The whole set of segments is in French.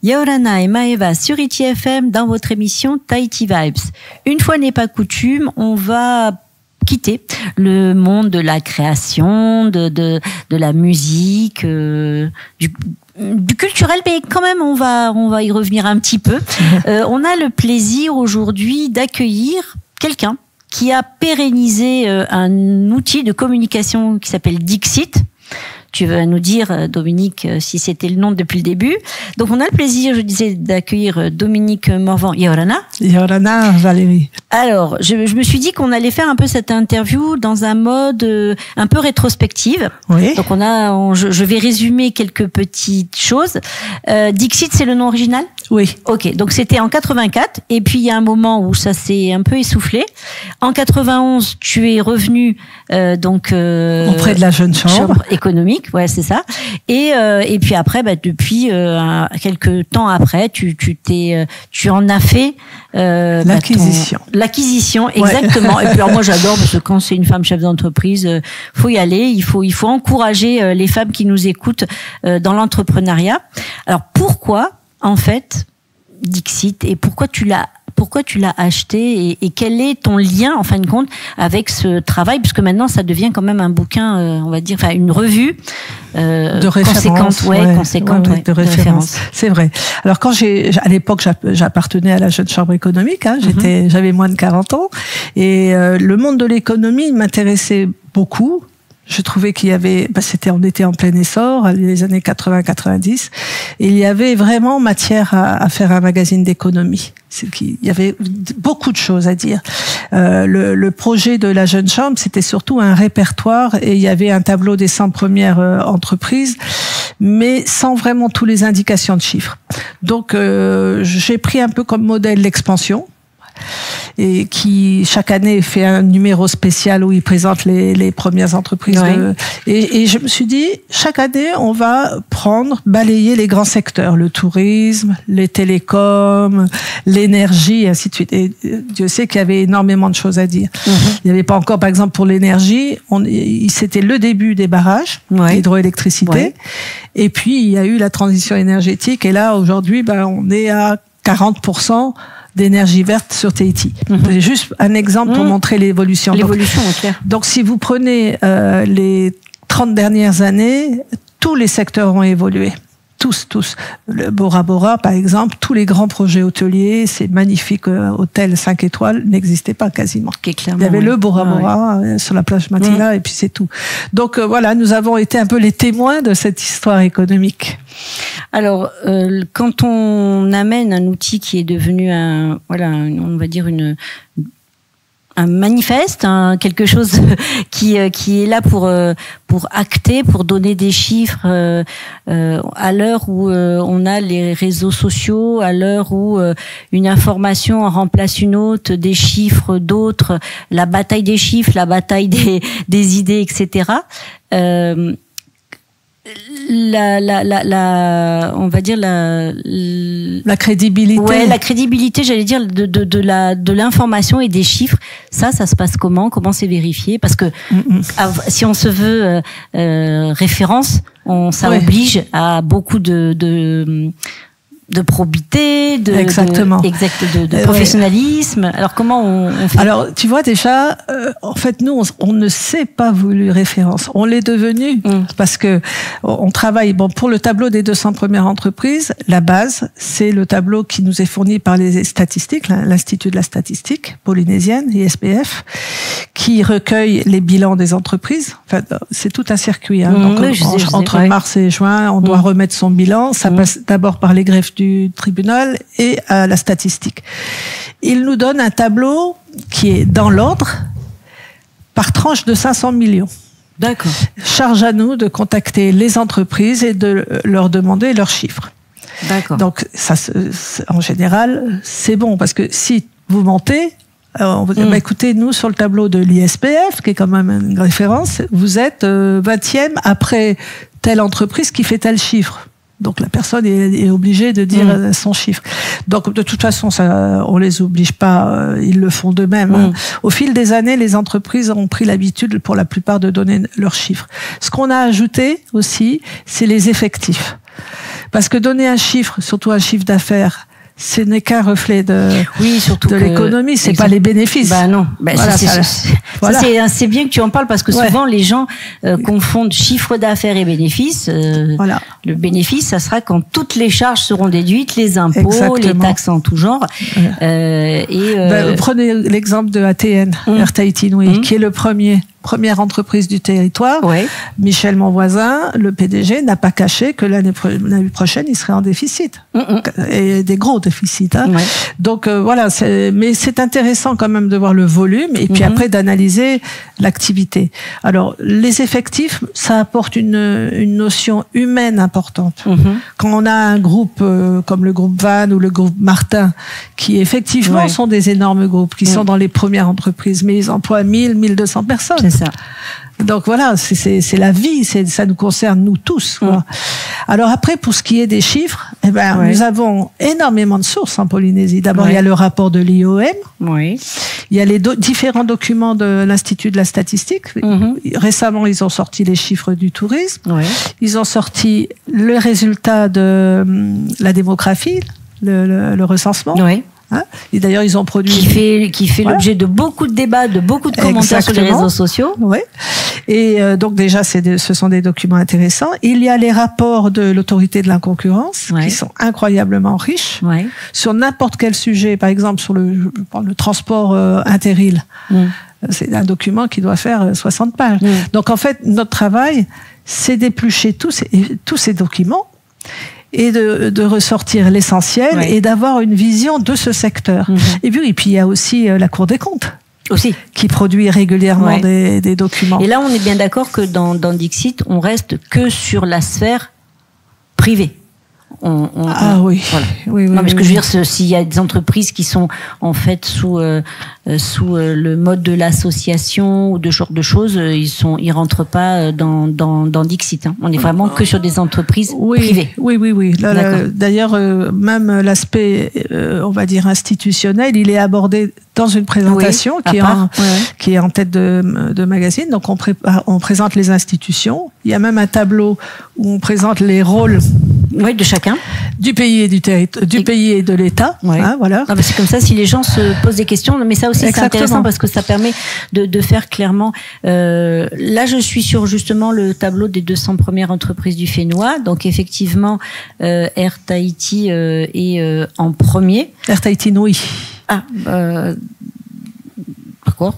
Yaorana et Maeva sur Iti FM dans votre émission Tahiti Vibes. Une fois n'est pas coutume, on va quitter le monde de la création, de la musique, du culturel, mais quand même on va y revenir un petit peu. On a le plaisir aujourd'hui d'accueillir quelqu'un qui a pérennisé un outil de communication qui s'appelle Dixit. Tu vas nous dire, Dominique, si c'était le nom depuis le début. Donc, on a le plaisir, je disais, d'accueillir Dominique Morvan. Yaorana. Yaorana, Valérie. Alors, je me suis dit qu'on allait faire un peu cette interview dans un mode un peu rétrospective. Oui. Donc, je vais résumer quelques petites choses. Dixit, c'est le nom original ? Oui. Ok, donc c'était en 84, et puis il y a un moment où ça s'est un peu essoufflé. En 91, tu es revenu auprès de la jeune chambre économique, ouais, c'est ça. Et puis après, depuis quelques temps après, tu en as fait l'acquisition. L'acquisition, exactement. Et puis alors moi j'adore parce que quand c'est une femme chef d'entreprise, faut y aller. Il faut encourager les femmes qui nous écoutent dans l'entrepreneuriat. Alors pourquoi en fait Dixit, et pourquoi tu l'as acheté, et quel est ton lien en fin de compte avec ce travail, puisque maintenant ça devient quand même un bouquin, on va dire, une revue de référence, conséquente de référence. C'est vrai. Alors quand à l'époque j'appartenais à la jeune chambre économique, j'avais moins de 40 ans, et le monde de l'économie m'intéressait beaucoup. Je trouvais qu'il y avait, on était en plein essor, les années 80-90, et il y avait vraiment matière à faire un magazine d'économie. Il y avait beaucoup de choses à dire. Le projet de la jeune chambre, c'était surtout un répertoire, et il y avait un tableau des 100 premières entreprises, mais sans vraiment toutes les indications de chiffres. Donc, j'ai pris un peu comme modèle l'expansion, et qui chaque année fait un numéro spécial où il présente les premières entreprises. Oui. Et je me suis dit, chaque année, on va balayer les grands secteurs, le tourisme, les télécoms, l'énergie, et ainsi de suite. Et Dieu sait qu'il y avait énormément de choses à dire. Il n'y avait pas encore, par exemple, pour l'énergie, c'était le début des barrages, l'hydroélectricité. Ouais. Et puis, il y a eu la transition énergétique. Et là, aujourd'hui, on est à 40% d'énergie verte sur Tahiti. C'est juste un exemple pour montrer l'évolution. L'évolution, clair. Donc, si vous prenez les 30 dernières années, tous les secteurs ont évolué. Tous. Le Bora Bora, par exemple, tous les grands projets hôteliers, ces magnifiques hôtels 5 étoiles n'existaient pas quasiment. Clairement, il y avait le Bora Bora sur la plage Matila, et puis c'est tout. Donc voilà, nous avons été un peu les témoins de cette histoire économique. Alors, quand on amène un outil qui est devenu on va dire un manifeste, quelque chose qui est là pour acter, pour donner des chiffres à l'heure où on a les réseaux sociaux, à l'heure où une information en remplace une autre, des chiffres d'autres, la bataille des chiffres, la bataille des idées, etc. On va dire la crédibilité. Ouais, la crédibilité, j'allais dire, de l'information et des chiffres. Ça se passe comment c'est vérifié? Parce que si on se veut référence, ça oblige à beaucoup de probité, de professionnalisme. Alors comment on fait? Alors tu vois déjà, en fait nous on ne s'est pas voulu référence, on l'est devenu parce que on travaille pour le tableau des 200 premières entreprises. La base, c'est le tableau qui nous est fourni par les statistiques, l'Institut de la statistique polynésienne, ISPF, qui recueille les bilans des entreprises. Enfin, c'est tout un circuit. Donc, entre mars et juin, on doit remettre son bilan. Ça passe d'abord par les greffes du tribunal et à la statistique. Il nous donne un tableau qui est dans l'ordre par tranche de 500 millions. D'accord. Charge à nous de contacter les entreprises et de leur demander leurs chiffres. D'accord. Donc, ça, en général, c'est bon parce que si vous mentez, on vous dit, écoutez, nous, sur le tableau de l'ISPF, qui est quand même une référence, vous êtes 20e après telle entreprise qui fait tel chiffre. Donc la personne est obligée de dire son chiffre. Donc de toute façon, ça, on les oblige pas, ils le font d'eux-mêmes. Au fil des années, les entreprises ont pris l'habitude, pour la plupart, de donner leurs chiffres. Ce qu'on a ajouté aussi, c'est les effectifs. Parce que donner un chiffre, surtout un chiffre d'affaires, ce n'est qu'un reflet de l'économie, c'est pas les bénéfices. Bah non, voilà, c'est bien que tu en parles parce que souvent les gens confondent chiffre d'affaires et bénéfices. Le bénéfice, ça sera quand toutes les charges seront déduites, les impôts, les taxes en tout genre. Prenez l'exemple de ATN, Air Tahiti Nui, qui est première entreprise du territoire. Michel, mon voisin, le PDG, n'a pas caché que l'année prochaine, il serait en déficit. Et des gros déficits. Donc voilà, mais c'est intéressant quand même de voir le volume et puis après d'analyser l'activité. Alors, les effectifs, ça apporte une notion humaine importante. Quand on a un groupe comme le groupe Van ou le groupe Martin, qui effectivement sont des énormes groupes, qui sont dans les premières entreprises, mais ils emploient 1200 personnes. C'est ça. Donc voilà, c'est la vie, ça nous concerne nous tous. Alors après, pour ce qui est des chiffres, nous avons énormément de sources en Polynésie. D'abord, il y a le rapport de l'IOM. Il y a les différents documents de l'Institut de la statistique. Récemment, ils ont sorti les chiffres du tourisme. Ils ont sorti le résultat de la démographie, le recensement. Et d'ailleurs, ils ont produit... Qui fait l'objet de beaucoup de débats, de beaucoup de commentaires sur les réseaux sociaux. Et donc déjà, ce sont des documents intéressants. Il y a les rapports de l'autorité de la concurrence, qui sont incroyablement riches, sur n'importe quel sujet. Par exemple, sur le transport interile. C'est un document qui doit faire 60 pages. Donc en fait, notre travail, c'est d'éplucher tous ces documents, et de ressortir l'essentiel et d'avoir une vision de ce secteur. Et puis il y a aussi la Cour des comptes. Qui produit régulièrement des documents. Et là, on est bien d'accord que dans Dixit, on reste que sur la sphère privée. Oui. Non, mais ce que je veux dire, s'il y a des entreprises qui sont en fait sous le mode de l'association ou de ce genre de choses, ils rentrent pas dans Dixit. On est vraiment que sur des entreprises privées. Oui. D'ailleurs, même l'aspect, on va dire institutionnel, il est abordé dans une présentation qui est en tête de magazine. Donc on présente les institutions. Il y a même un tableau où on présente les rôles de chacun, du pays et du pays et de l'État. Voilà. C'est comme ça, si les gens se posent des questions, mais ça aussi c'est intéressant parce que ça permet de faire clairement. Là, je suis sur justement le tableau des 200 premières entreprises du Fénois. Donc effectivement, Air Tahiti est en premier. Air Tahiti Nui. D'accord.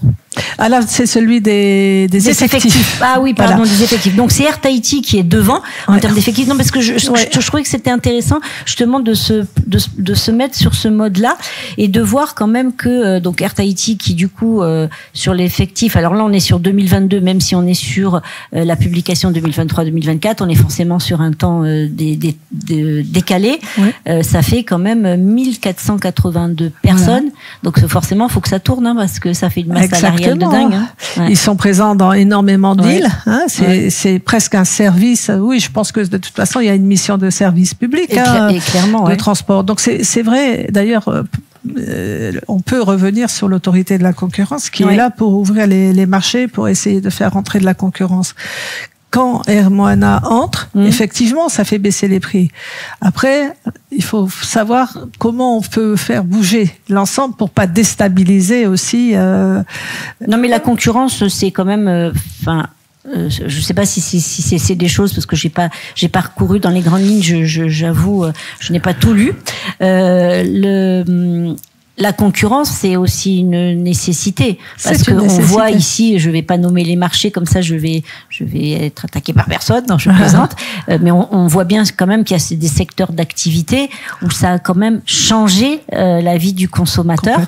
Ah là, c'est celui des effectifs. Ah oui, pardon, des effectifs. Donc c'est Air Tahiti qui est devant en termes d'effectifs. Non, parce que je trouvais que c'était intéressant justement de se mettre sur ce mode-là et de voir quand même que donc Air Tahiti qui du coup sur l'effectif. Alors là, on est sur 2022, même si on est sur la publication 2023-2024, on est forcément sur un temps décalé. Ça fait quand même 1482 personnes. Donc forcément, il faut que ça tourne parce que ça fait une masse salariale de dingue. Ils sont présents dans énormément d'îles. C'est presque un service. Oui, je pense que de toute façon, il y a une mission de service public et clairement, de transport. Donc c'est vrai. D'ailleurs, on peut revenir sur l'autorité de la concurrence qui est là pour ouvrir les marchés, pour essayer de faire rentrer de la concurrence. Quand Air Moana entre, effectivement, ça fait baisser les prix. Après, il faut savoir comment on peut faire bouger l'ensemble pour pas déstabiliser aussi. Non, mais la concurrence, c'est quand même. Je sais pas si c'est des choses parce que j'ai pas parcouru dans les grandes lignes. J'avoue, je n'ai pas tout lu. La concurrence, c'est aussi une nécessité. Parce qu'on voit ici, je vais pas nommer les marchés, comme ça je vais être attaqué par personne, non, je plaisante. Mais on voit bien quand même qu'il y a des secteurs d'activité où ça a quand même changé la vie du consommateur.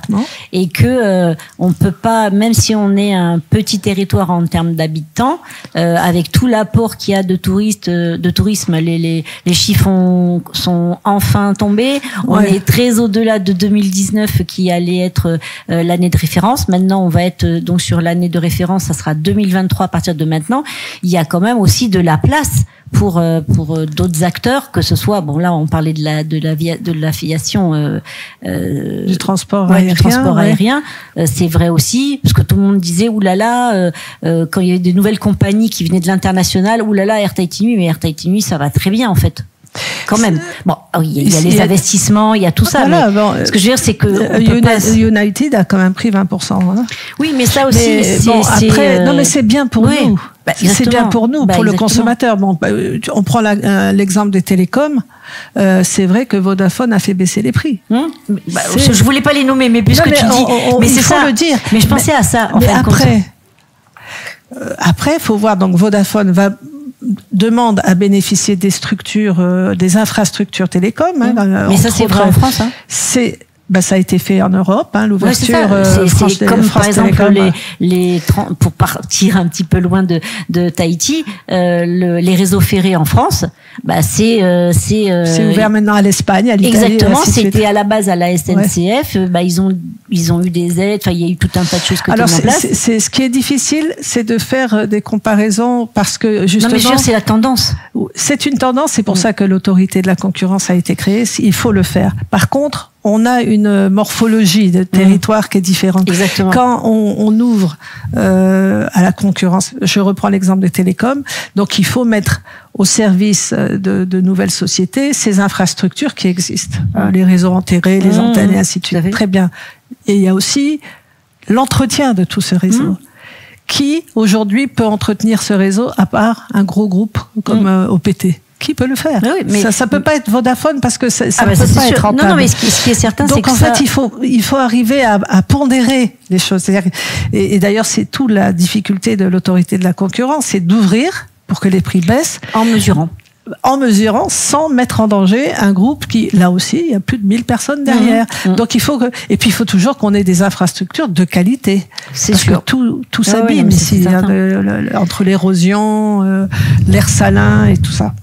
Et que on peut pas, même si on est un petit territoire en termes d'habitants, avec tout l'apport qu'il y a de tourisme, les chiffres sont enfin tombés. On est très au-delà de 2019 qui allait être l'année de référence. Maintenant, on va être donc sur l'année de référence, ça sera 2023 à partir de maintenant. Il y a quand même aussi de la place pour d'autres acteurs, que ce soit, bon là on parlait de l'aviation, du transport aérien, c'est vrai aussi, parce que tout le monde disait oulala, quand il y avait des nouvelles compagnies qui venaient de l'international, oulala Air Tahiti Nui, mais Air Tahiti Nui ça va très bien en fait. Quand même. Bon, il y a les investissements, il y a tout ça. Voilà, mais bon, ce que je veux dire, c'est que United a quand même pris 20%. Hein. Oui, mais ça aussi, non, mais c'est bien pour nous. Bah, c'est bien pour nous, pour le consommateur. Bon, on prend l'exemple des télécoms. C'est vrai que Vodafone a fait baisser les prix. Je voulais pas les nommer, mais puisque tu dis, mais c'est ça. Le dire. Mais je pensais à ça. En mais fait, après, il faut voir. Donc Vodafone demande à bénéficier des structures, des infrastructures télécoms. Mais ça, c'est vrai en France. Hein. Ça a été fait en Europe, l'ouverture. C'est comme par exemple pour partir un petit peu loin de Tahiti, les réseaux ferrés en France. C'est ouvert maintenant à l'Espagne, à l'Italie. Exactement, c'était à la base à la SNCF. Ils ont eu des aides. Enfin, il y a eu tout un tas de choses que tu as mis en place. C'est ce qui est difficile, c'est de faire des comparaisons parce que justement. Non, mais c'est la tendance. C'est une tendance. C'est pour ça que l'autorité de la concurrence a été créée. Il faut le faire. Par contre, on a une morphologie de territoire qui est différente. Exactement. Quand on ouvre à la concurrence, je reprends l'exemple des télécoms, donc il faut mettre au service de nouvelles sociétés ces infrastructures qui existent, les réseaux enterrés, les antennes et ainsi de suite. Très bien. Et il y a aussi l'entretien de tout ce réseau. Qui aujourd'hui peut entretenir ce réseau à part un gros groupe comme OPT? Qui peut le faire? Oui, mais ça peut pas être Vodafone parce que ça peut pas être rentable. Non, mais ce qui est certain, c'est que donc en fait, il faut arriver à pondérer les choses. Et d'ailleurs, c'est toute la difficulté de l'autorité de la concurrence, c'est d'ouvrir pour que les prix baissent en mesurant sans mettre en danger un groupe qui, là aussi, il y a plus de 1000 personnes derrière. Donc il faut et puis il faut toujours qu'on ait des infrastructures de qualité. C'est sûr. Que tout s'abîme ici, entre l'érosion, l'air salin et tout ça.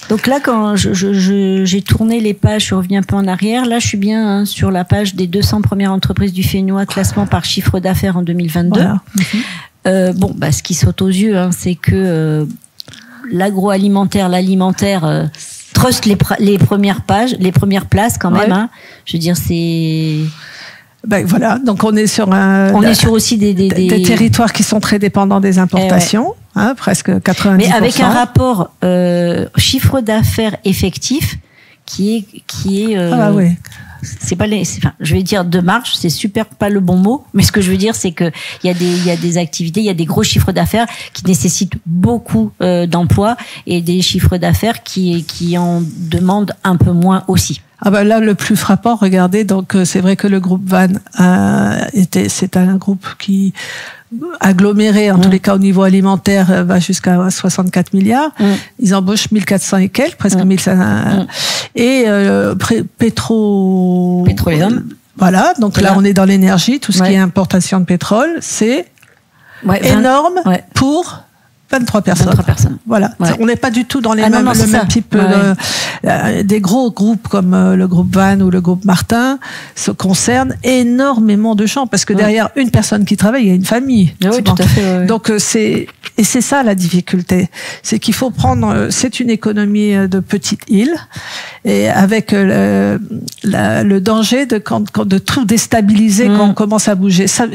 Donc là, quand j'ai tourné les pages, je reviens un peu en arrière. Là, je suis bien sur la page des 200 premières entreprises du Fénois, classement par chiffre d'affaires en 2022. Voilà. Ce qui saute aux yeux, c'est que l'agroalimentaire, l'alimentaire truste les premières places quand même. Hein. Je veux dire, c'est. Voilà, donc on est sur aussi des territoires qui sont très dépendants des importations, presque 90%. Mais avec un rapport chiffre d'affaires effectif qui est c'est pas je vais dire de marge, c'est super pas le bon mot, mais ce que je veux dire c'est que il y a des activités, il y a des gros chiffres d'affaires qui nécessitent beaucoup d'emplois et des chiffres d'affaires qui en demandent un peu moins aussi. Là, le plus frappant, regardez, donc c'est vrai que le groupe Van c'est un groupe qui aggloméré, en tous les cas au niveau alimentaire, va jusqu'à 64 milliards. Ils embauchent 1400 et quelques, presque 1500. Et Pétroleum. Voilà, donc là on est dans l'énergie, tout ce qui est importation de pétrole, c'est énorme pour 23 personnes. Voilà. On n'est pas du tout dans le même type. Des gros groupes comme le groupe Van ou le groupe Martin se concernent énormément de gens parce que derrière une personne qui travaille, il y a une famille. Oui, tout à fait. Donc c'est ça la difficulté. C'est qu'il faut prendre, c'est une économie de petite île et avec le danger de tout déstabiliser quand on commence à bouger. Ça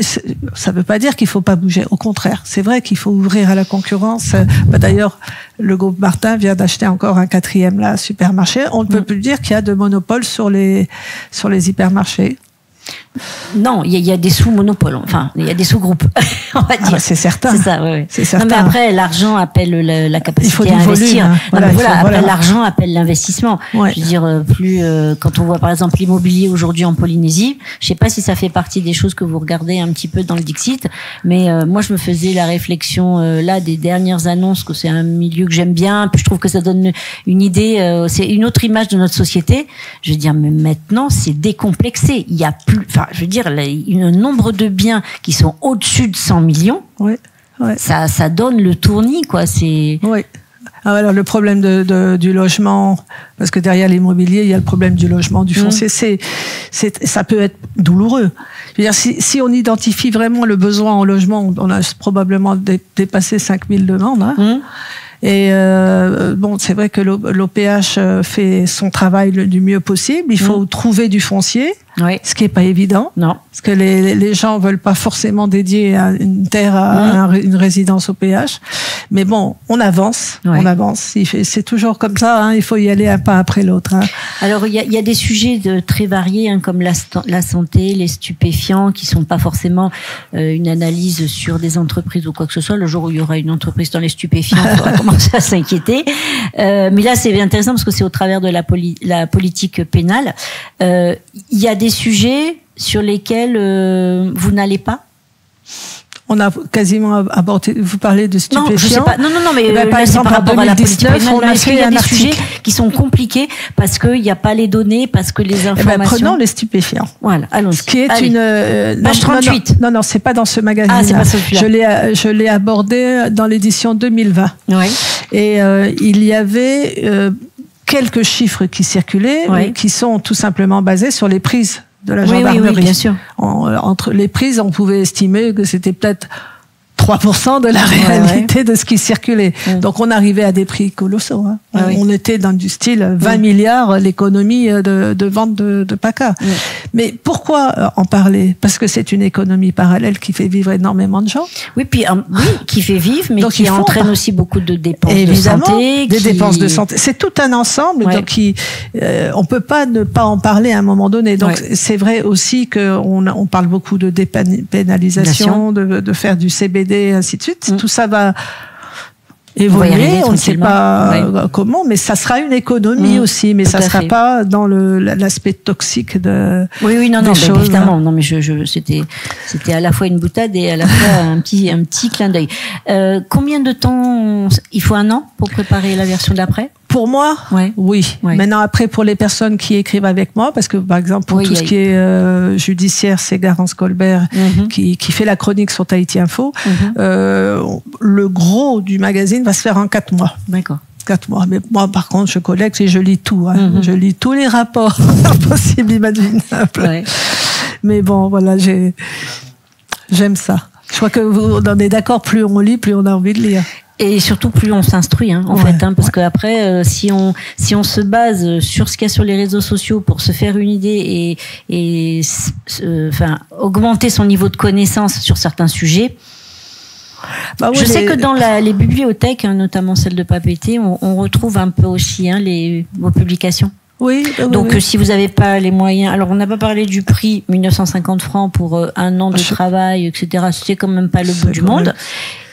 veut pas dire qu'il faut pas bouger. Au contraire, c'est vrai qu'il faut ouvrir à la concurrence. D'ailleurs, le groupe Martin vient d'acheter encore un 4e supermarché. On ne peut plus dire qu'il y a de monopole sur les hypermarchés. Non, il y a des sous-monopoles, enfin, il y a des sous-groupes, on va dire. C'est certain. C'est ça, oui. C'est certain. Non, mais après, l'argent appelle la capacité à investir. Après, l'argent appelle l'investissement. Ouais. Je veux dire, quand on voit par exemple l'immobilier aujourd'hui en Polynésie, je sais pas si ça fait partie des choses que vous regardez un petit peu dans le Dixit, mais moi je me faisais la réflexion des dernières annonces que c'est un milieu que j'aime bien, puis je trouve que ça donne une idée, c'est une autre image de notre société. Je veux dire, mais maintenant c'est décomplexé. Il y a plus, je veux dire, un nombre de biens qui sont au-dessus de 100 millions, ça donne le tournis, quoi. C'est. Oui. Alors le problème du logement, parce que derrière l'immobilier, il y a le problème du logement, du foncier. Ça peut être douloureux. Je veux dire, si on identifie vraiment le besoin en logement, on a probablement dépassé 5000 demandes. Et bon, c'est vrai que l'OPH fait son travail du mieux possible. Il faut trouver du foncier, ce qui est pas évident. Non. Parce que les gens veulent pas forcément dédier une terre à une résidence OPH. Mais bon, on avance, on avance. C'est toujours comme ça. Hein, il faut y aller un pas après l'autre. Hein. Alors il y a des sujets très variés, hein, comme la santé, les stupéfiants, qui sont pas forcément une analyse sur des entreprises ou quoi que ce soit. Le jour où il y aura une entreprise dans les stupéfiants, il faudra commencer à s'inquiéter. Mais là, c'est intéressant parce que c'est au travers de la politique pénale. Il y a des sujets sur lesquels vous n'allez pas. On a quasiment abordé. Vous parlez de stupéfiants. Non, je sais pas. Non, mais par exemple, par rapport en 2019, à la politique pénale, est-ce qu'il y a des article sujets qui sont compliqués parce qu'il n'y a pas les données, parce que les informations. Prenons les stupéfiants. Voilà, allons-y. Ce qui est page 38. Non, c'est pas dans ce magazine. Ah, c'est pas celui-là. Je l'ai abordé dans l'édition 2020. Oui. Et il y avait quelques chiffres qui circulaient, qui sont tout simplement basés sur les prises de la gendarmerie. Oui, bien sûr. Entre les prises, on pouvait estimer que c'était peut-être 3% de la réalité de ce qui circulait. Donc on arrivait à des prix colossaux. Hein. On était dans du style 20 milliards l'économie de vente de PACA. Mais pourquoi en parler? Parce que c'est une économie parallèle qui fait vivre énormément de gens. Oui, puis qui fait vivre, mais donc, qui entraîne aussi beaucoup de dépenses de santé. Des dépenses de santé. C'est tout un ensemble. Donc on peut pas ne pas en parler à un moment donné. Donc c'est vrai aussi qu'on parle beaucoup de dépénalisation, de faire du CBD, et ainsi de suite. Tout ça va évoluer, on ne sait pas comment, mais ça sera une économie aussi, mais ça sera pas dans l'aspect toxique de des choses. Évidemment, non, mais c'était à la fois une boutade et à la fois un petit clin d'œil. Combien de temps il faut? 1 an pour préparer la version d'après? Pour moi, oui. Maintenant, après, pour les personnes qui écrivent avec moi, parce que par exemple, pour tout ce qui est judiciaire, c'est Garance Colbert qui fait la chronique sur Tahiti Info. Le gros du magazine va se faire en 4 mois. D'accord. 4 mois. Mais moi, par contre, je collecte et je lis tout. Hein. Je lis tous les rapports possibles, imaginables. Mais bon, voilà, j'aime ça. Je crois que vous en êtes d'accord, plus on lit, plus on a envie de lire. Et surtout, plus on s'instruit, en fait, parce qu'après, si on se base sur ce qu'il y a sur les réseaux sociaux pour se faire une idée et augmenter son niveau de connaissance sur certains sujets. Je sais que dans les bibliothèques, notamment celle de Papeete, on retrouve un peu aussi vos publications. Oui. Donc, si vous n'avez pas les moyens, alors on n'a pas parlé du prix, 1950 francs pour 1 an de travail, etc. C'est quand même pas le bout du monde.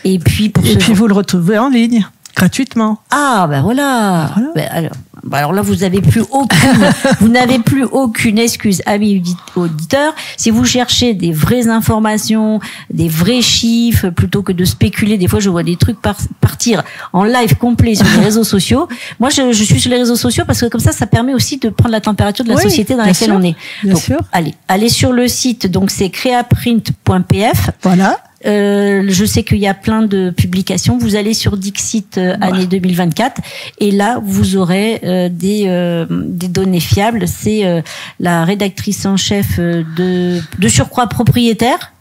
Et puis vous le retrouvez en ligne gratuitement. Ah ben voilà. Alors là, vous n'avez plus aucune excuse, amis auditeurs. Si vous cherchez des vraies informations, des vrais chiffres, plutôt que de spéculer, des fois je vois des trucs partir en live complet sur les réseaux sociaux. Moi, je suis sur les réseaux sociaux parce que comme ça permet aussi de prendre la température de la société dans laquelle on est. Donc, allez sur le site. Donc c'est creaprint.pf. Voilà. Je sais qu'il y a plein de publications. Vous allez sur Dixit année 2024 et là vous aurez des données fiables. C'est la rédactrice en chef de surcroît propriétaire.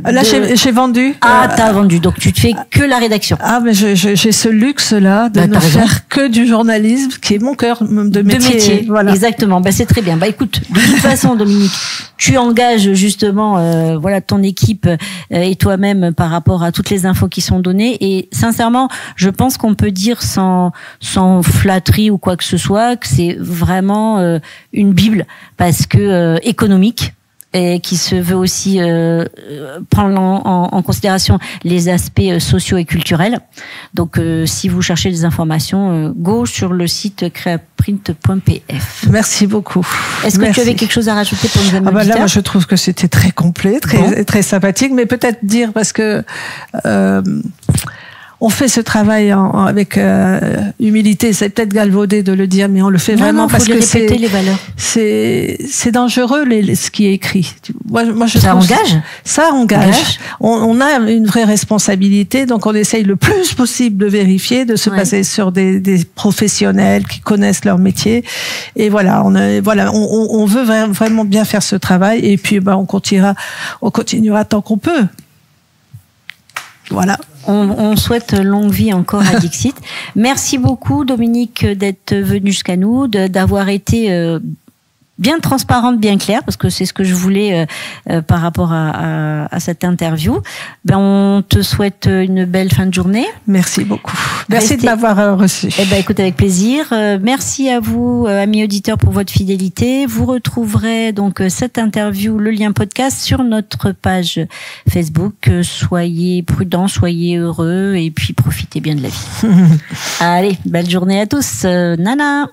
Là, j'ai vendu. Ah, t'as vendu. Donc, tu te fais que la rédaction. Ah, mais j'ai ce luxe-là de ne faire que du journalisme, qui est mon cœur de métier. Voilà. Exactement. C'est très bien. Écoute, de toute façon, Dominique, tu engages justement, ton équipe et toi-même par rapport à toutes les infos qui sont données. Et sincèrement, je pense qu'on peut dire sans flatterie ou quoi que ce soit que c'est vraiment une bible parce que économique. Et qui se veut aussi prendre en considération les aspects sociaux et culturels. Donc, si vous cherchez des informations, go sur le site creaprint.pf. Merci beaucoup. Est-ce que tu avais quelque chose à rajouter pour nos auditeurs? Là, moi, je trouve que c'était très complet, très sympathique, mais peut-être dire parce que on fait ce travail avec humilité. C'est peut-être galvaudé de le dire, mais on le fait vraiment parce que c'est dangereux ce qui est écrit. Moi, ça engage. Ça engage. On a une vraie responsabilité, donc on essaye le plus possible de vérifier, de se baser sur des professionnels qui connaissent leur métier. Et voilà, on veut vraiment bien faire ce travail. Et puis, on continuera tant qu'on peut. Voilà. On souhaite longue vie encore à Dixit. Merci beaucoup, Dominique, d'être venu jusqu'à nous, d'avoir été bien transparente, bien claire, parce que c'est ce que je voulais par rapport à cette interview. On te souhaite une belle fin de journée. Merci beaucoup. Merci de m'avoir reçu. Écoute, avec plaisir. Merci à vous, amis auditeurs, pour votre fidélité. Vous retrouverez donc cette interview, le lien podcast, sur notre page Facebook. Soyez prudents, soyez heureux et puis profitez bien de la vie. Allez, belle journée à tous. Nana.